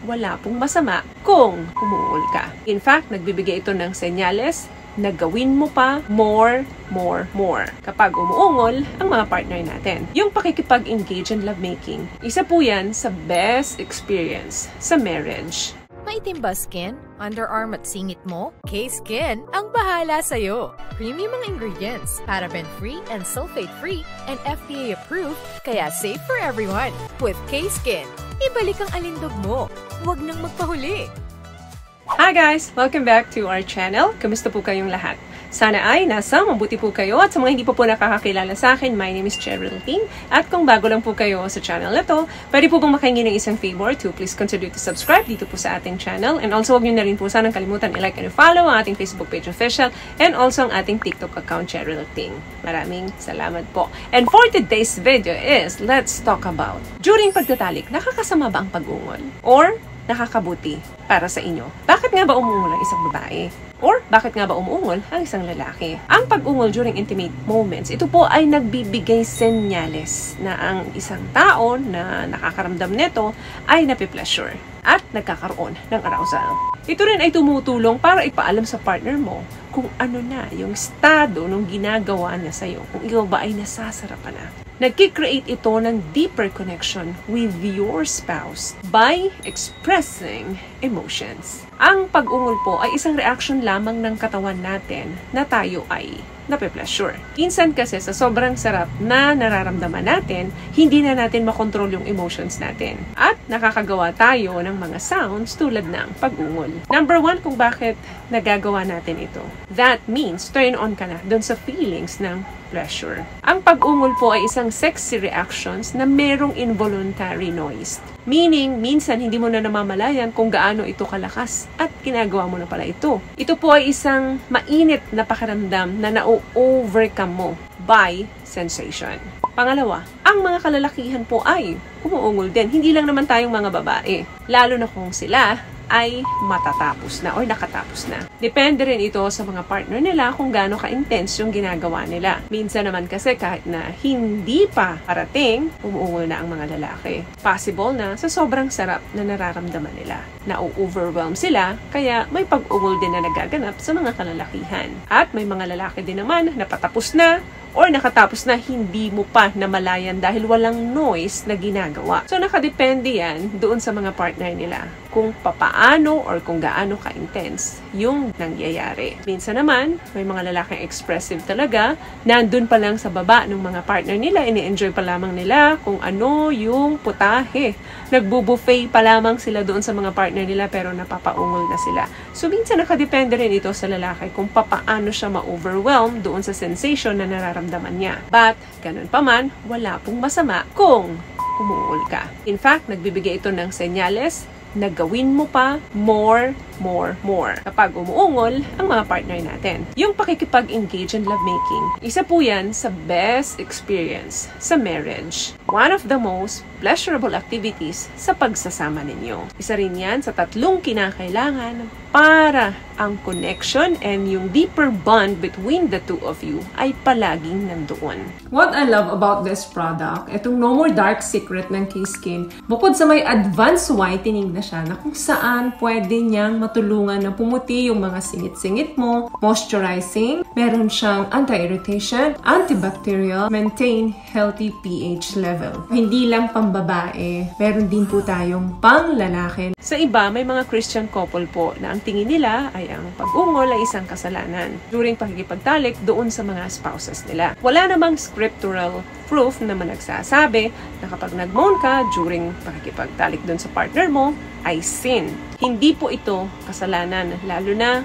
wala pong masama kung umuungol ka. In fact, nagbibigay ito ng senyales na gawin mo pa more. Kapag umuungol ang mga partner natin. Yung pakikipag-engage in lovemaking, isa po yan sa best experience sa marriage. Maitim ba skin? Underarm at singit mo? K-Skin ang bahala sa'yo. Premium ang ingredients, paraben-free and sulfate-free, and FDA-approved, kaya safe for everyone. With K-Skin, ibalik ang alindog mo. Huwag nang magpahuli. Hi guys! Welcome back to our channel. Kamusta po kayong lahat? Sana ay nasa mabuti po kayo, at sa mga hindi pa po nakakakilala sa akin, my name is Geraldine, at kung bago lang po kayo sa channel na to, pwede po bang makahingi ng isang favor to please consider to subscribe dito po sa ating channel, and also huwag nyo na rin po sanang kalimutan i-like and follow ang ating Facebook page official, and also ang ating TikTok account, Geraldine. Maraming salamat po. And for today's video is, let's talk about, during pagtatalik, nakakasama ba ang pag-ungol? Or nakakabuti para sa inyo? Bakit nga ba umuungol ang isang babae? Or bakit nga ba umuungol ang isang lalaki? Ang pag-ungol during intimate moments, ito po ay nagbibigay senyales na ang isang tao na nakakaramdam nito ay napipleasure at nagkakaroon ng arousal. Ito rin ay tumutulong para ipaalam sa partner mo kung ano na yung estado ng ginagawa niya sa'yo, kung ikaw ba ay nasasarapan na. Nagki-create ito ng deeper connection with your spouse by expressing emotions. Ang pag-ungol po ay isang reaction lamang ng katawan natin na tayo ay napipleasure. Minsan kasi sa sobrang sarap na nararamdaman natin, hindi na natin makontrol yung emotions natin. At nakakagawa tayo ng mga sounds tulad ng pag-ungol. Number 1, kung bakit nagagawa natin ito. That means, turn on ka na dun sa feelings ng pleasure. Ang pag-ungol po ay isang sexy reactions na merong involuntary noise. Meaning, minsan hindi mo na namamalayan kung gaano ito kalakas at ginagawa mo na pala ito. Ito po ay isang mainit na pakiramdam na na-overcome mo by sensation. Pangalawa, ang mga kalalakihan po ay umuungol din. Hindi lang naman tayong mga babae. Lalo na kung sila ay matatapos na or nakatapos na. Depende rin ito sa mga partner nila kung gaano ka-intense yung ginagawa nila. Minsan naman kasi kahit na hindi pa parating, umuungol na ang mga lalaki. Possible na sa sobrang sarap na nararamdaman nila. Na-overwhelm sila, kaya may pag-ungol din na nagaganap sa mga kalalakihan. At may mga lalaki din naman na patapos na or nakatapos na hindi mo pa namalayan dahil walang noise na ginagawa. So, nakadepende yan doon sa mga partner nila kung papaano or kung gaano ka-intense yung nangyayari. Minsan naman, may mga lalaking expressive talaga, nandun pa lang sa baba ng mga partner nila, ini-enjoy pa lamang nila kung ano yung putahe. Nagbubuffet pa lamang sila doon sa mga partner nila pero napapaungol na sila. So, minsan nakadepende rin ito sa lalaki kung papaano siya ma-overwhelm doon sa sensation na nararamdaman niya. But, ganun pa man, wala pong masama kung umuungol ka. In fact, nagbibigay ito ng senyales na gawin mo pa more. Kapag umuungol ang mga partner natin. Yung pakikipag-engage in lovemaking, isa po yan sa best experience sa marriage. One of the most pleasurable activities sa pagsasama ninyo. Isa rin yan sa 3 kinakailangan para ang connection and yung deeper bond between the two of you ay palaging nandoon. What I love about this product, itong No More Dark Secret ng K-Skin, bukod sa may advanced whitening na siya na kung saan pwede niyang matulungan na pumuti yung mga singit-singit mo, moisturizing, meron siyang anti-irritation, antibacterial, maintain healthy pH level. Hindi lang pambabae, meron din po tayong pang-lalaki. Sa iba, may mga Christian couple po na ang tingin nila ay ang pag-ungol ay isang kasalanan during pakikipagtalik doon sa mga spouses nila. Wala namang scriptural proof na nagsasabi na kapag nag-moan ka during pakikipagtalik doon sa partner mo ay sin. Hindi po ito kasalanan, lalo na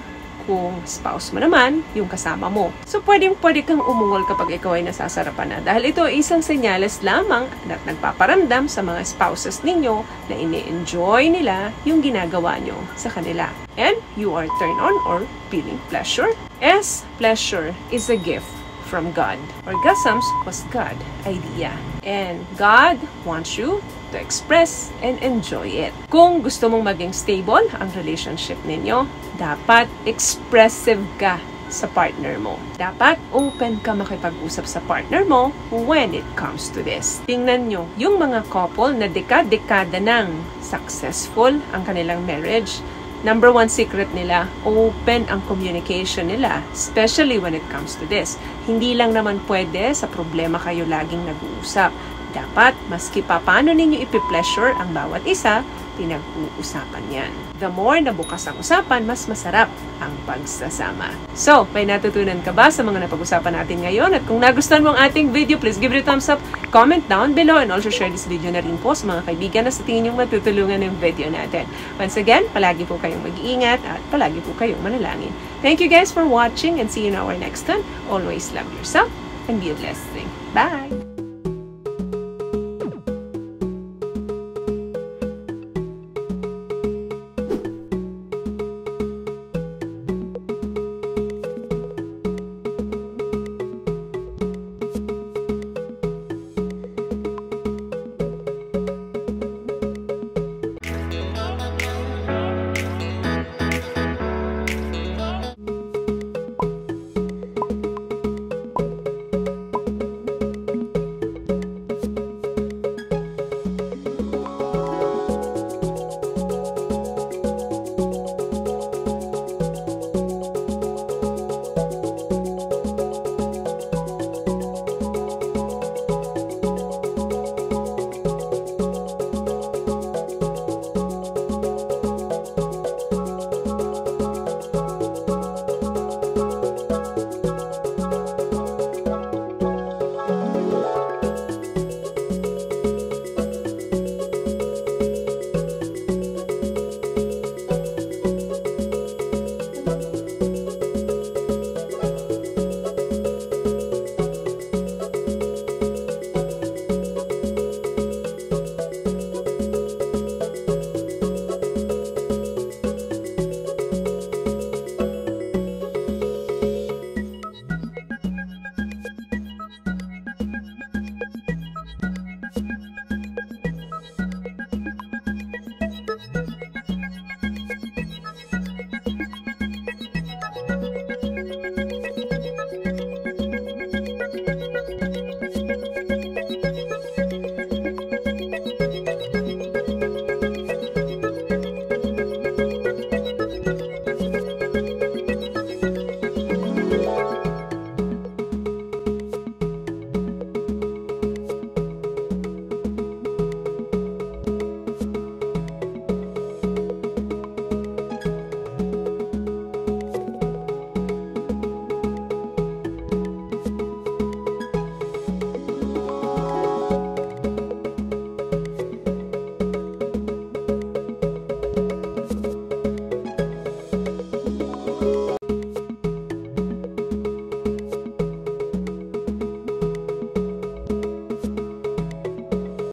kung spouse mo naman yung kasama mo. So, pwede kang umungol kapag ikaw ay nasasarapan na. Dahil ito ay isang senyales lamang na nagpaparamdam sa mga spouses ninyo na ini-enjoy nila yung ginagawa nyo sa kanila. And you are turned on or feeling pleasure. As pleasure is a gift from God. Orgasms was God's idea. And God wants you to express and enjoy it. Kung gusto mong maging stable ang relationship ninyo, dapat expressive ka sa partner mo. Dapat open ka makipag-usap sa partner mo when it comes to this. Tingnan nyo, yung mga couple na dekada ng successful ang kanilang marriage, number one secret nila, open ang communication nila, especially when it comes to this. Hindi lang naman pwede sa problema kayo laging nag-uusap. Dapat, maski pa paano ninyo ipipleasure ang bawat isa, pinag-uusapan yan. The more na bukas ang usapan, mas masarap ang pagsasama. So, may natutunan ka ba sa mga napag-usapan natin ngayon? At kung nagustuhan mo ang ating video, please give it a thumbs up, comment down below, and also share this video na rin po sa mga kaibigan na sa tingin niyong matutulungan ng video natin. Once again, palagi po kayong mag-iingat at palagi po kayong manalangin. Thank you guys for watching and see you in our next one. Always love yourself and be a blessing. Bye!